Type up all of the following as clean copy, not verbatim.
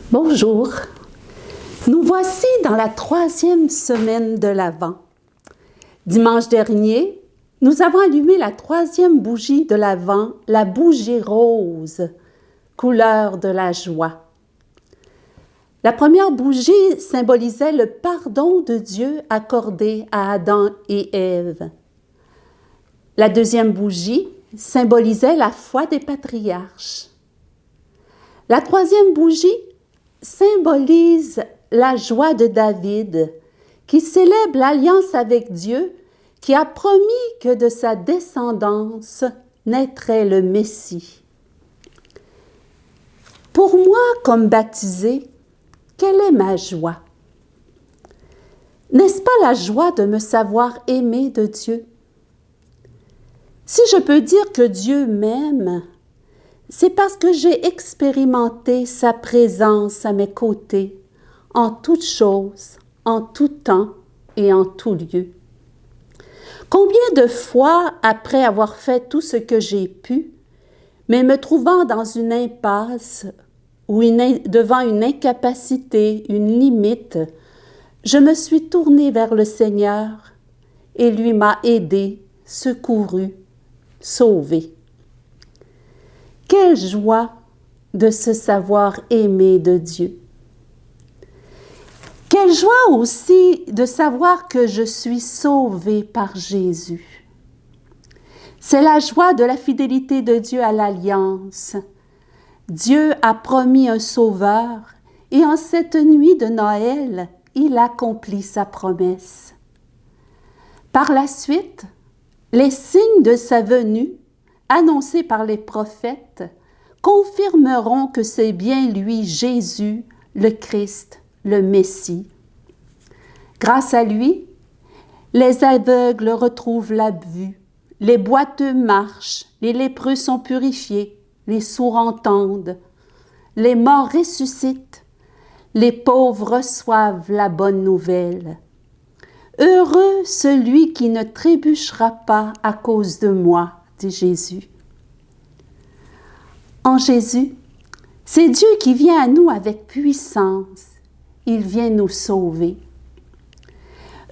Bonjour, nous voici dans la 3e semaine de l'Avent. Dimanche dernier, nous avons allumé la 3e bougie de l'Avent, la bougie rose, couleur de la joie. La première bougie symbolisait le pardon de Dieu accordé à Adam et Ève. La deuxième bougie symbolisait la foi des patriarches. La 3e bougie symbolise la joie de David, qui célèbre l'alliance avec Dieu, qui a promis que de sa descendance naîtrait le Messie. Pour moi, comme baptisée, quelle est ma joie? N'est-ce pas la joie de me savoir aimée de Dieu? Si je peux dire que Dieu m'aime, c'est parce que j'ai expérimenté sa présence à mes côtés, en toutes choses, en tout temps et en tout lieu. Combien de fois, après avoir fait tout ce que j'ai pu, mais me trouvant dans une impasse ou devant une incapacité, une limite, je me suis tournée vers le Seigneur et lui m'a aidé, secouru, sauvé. Quelle joie de se savoir aimé de Dieu! Quelle joie aussi de savoir que je suis sauvée par Jésus! C'est la joie de la fidélité de Dieu à l'alliance. Dieu a promis un sauveur et en cette nuit de Noël, il accomplit sa promesse. Par la suite, les signes de sa venue annoncés par les prophètes, confirmeront que c'est bien lui, Jésus, le Christ, le Messie. Grâce à lui, les aveugles retrouvent la vue, les boiteux marchent, les lépreux sont purifiés, les sourds entendent, les morts ressuscitent, les pauvres reçoivent la bonne nouvelle. Heureux celui qui ne trébuchera pas à cause de moi, dit Jésus. En Jésus, c'est Dieu qui vient à nous avec puissance. Il vient nous sauver.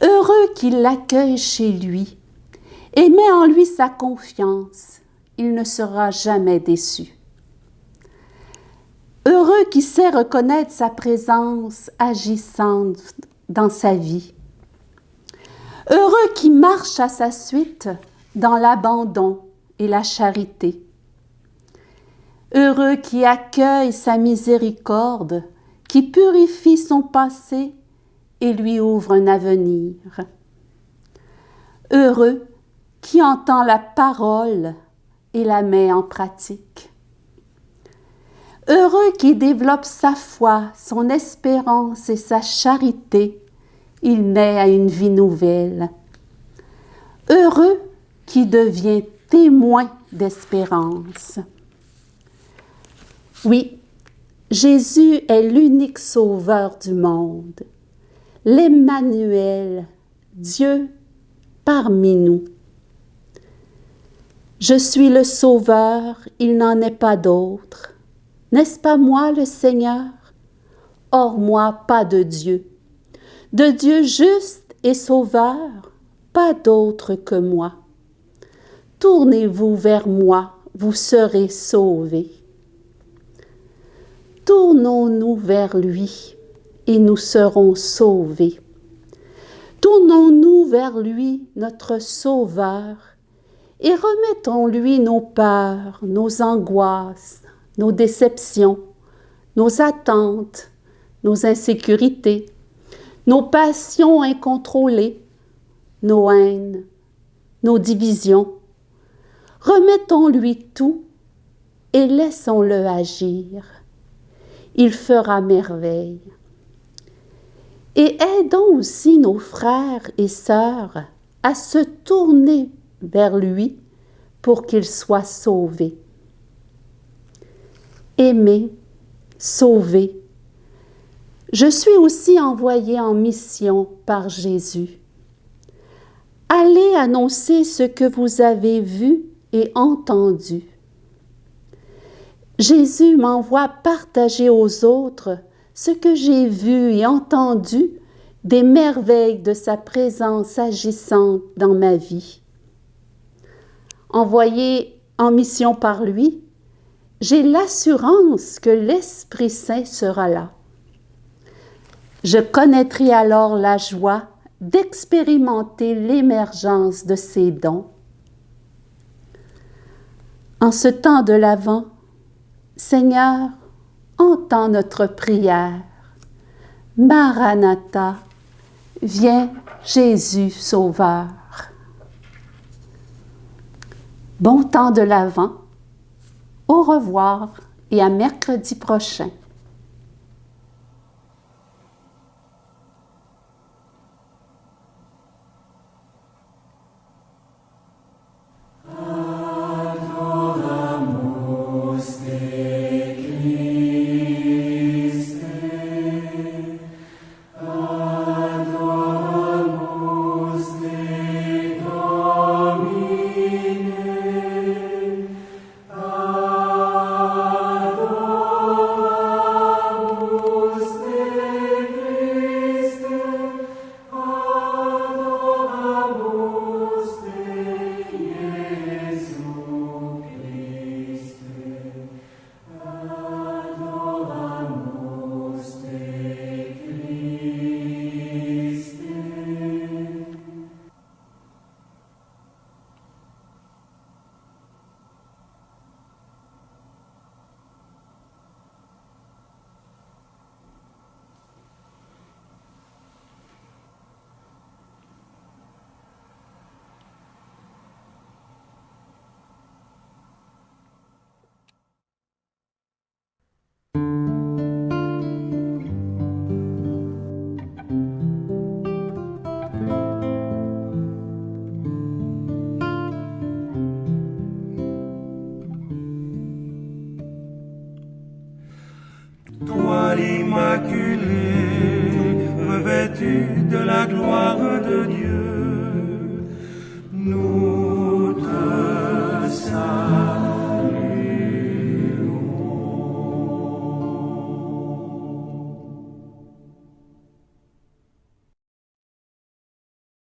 Heureux qu'il l'accueille chez lui et met en lui sa confiance. Il ne sera jamais déçu. Heureux qui sait reconnaître sa présence agissante dans sa vie. Heureux qui marche à sa suite dans l'abandon et la charité. Heureux qui accueille sa miséricorde, qui purifie son passé et lui ouvre un avenir. Heureux qui entend la parole et la met en pratique. Heureux qui développe sa foi, son espérance et sa charité, il naît à une vie nouvelle. Heureux qui devient témoin d'espérance. Oui, Jésus est l'unique sauveur du monde, l'Emmanuel, Dieu parmi nous. Je suis le sauveur, il n'en est pas d'autre. N'est-ce pas moi le Seigneur? Hors moi, pas de Dieu. De Dieu juste et sauveur, pas d'autre que moi. Tournez-vous vers moi, vous serez sauvés. Tournons-nous vers lui et nous serons sauvés. Tournons-nous vers lui, notre Sauveur, et remettons-lui nos peurs, nos angoisses, nos déceptions, nos attentes, nos insécurités, nos passions incontrôlées, nos haines, nos divisions. Remettons-lui tout et laissons-le agir. Il fera merveille. Et aidons aussi nos frères et sœurs à se tourner vers lui pour qu'ils soient sauvés. Aimer, sauver. Je suis aussi envoyée en mission par Jésus. Allez annoncer ce que vous avez vu et entendu. Jésus m'envoie partager aux autres ce que j'ai vu et entendu des merveilles de sa présence agissante dans ma vie. Envoyé en mission par lui, j'ai l'assurance que l'Esprit Saint sera là. Je connaîtrai alors la joie d'expérimenter l'émergence de ses dons. En ce temps de l'Avent, Seigneur, entends notre prière. Maranatha, viens Jésus Sauveur. Bon temps de l'Avent. Au revoir et à mercredi prochain. Toi l'Immaculé, revêtu de la gloire de Dieu, nous